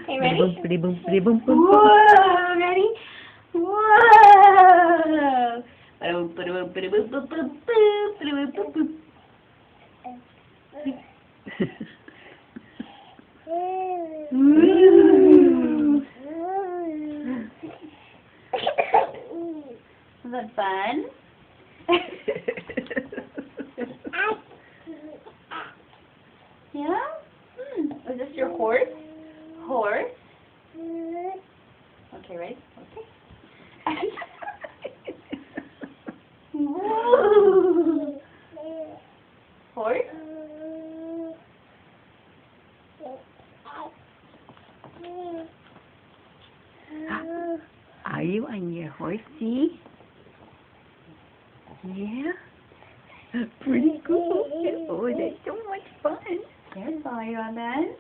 Okay, ready? Boom, boom, boom, boom. Whoa, ready? Whoa! Ba-dum, ba-dum, ba-dum, boop, boop, boop, boop, ba-dum, boop, boop. Ooh. Was that fun? Yeah? Is this your horse? Horse? Okay, ready? Okay. Woo. Horse? Are you on your horsey? Yeah? Pretty cool. Oh, that's so much fun. Good boy, Robin.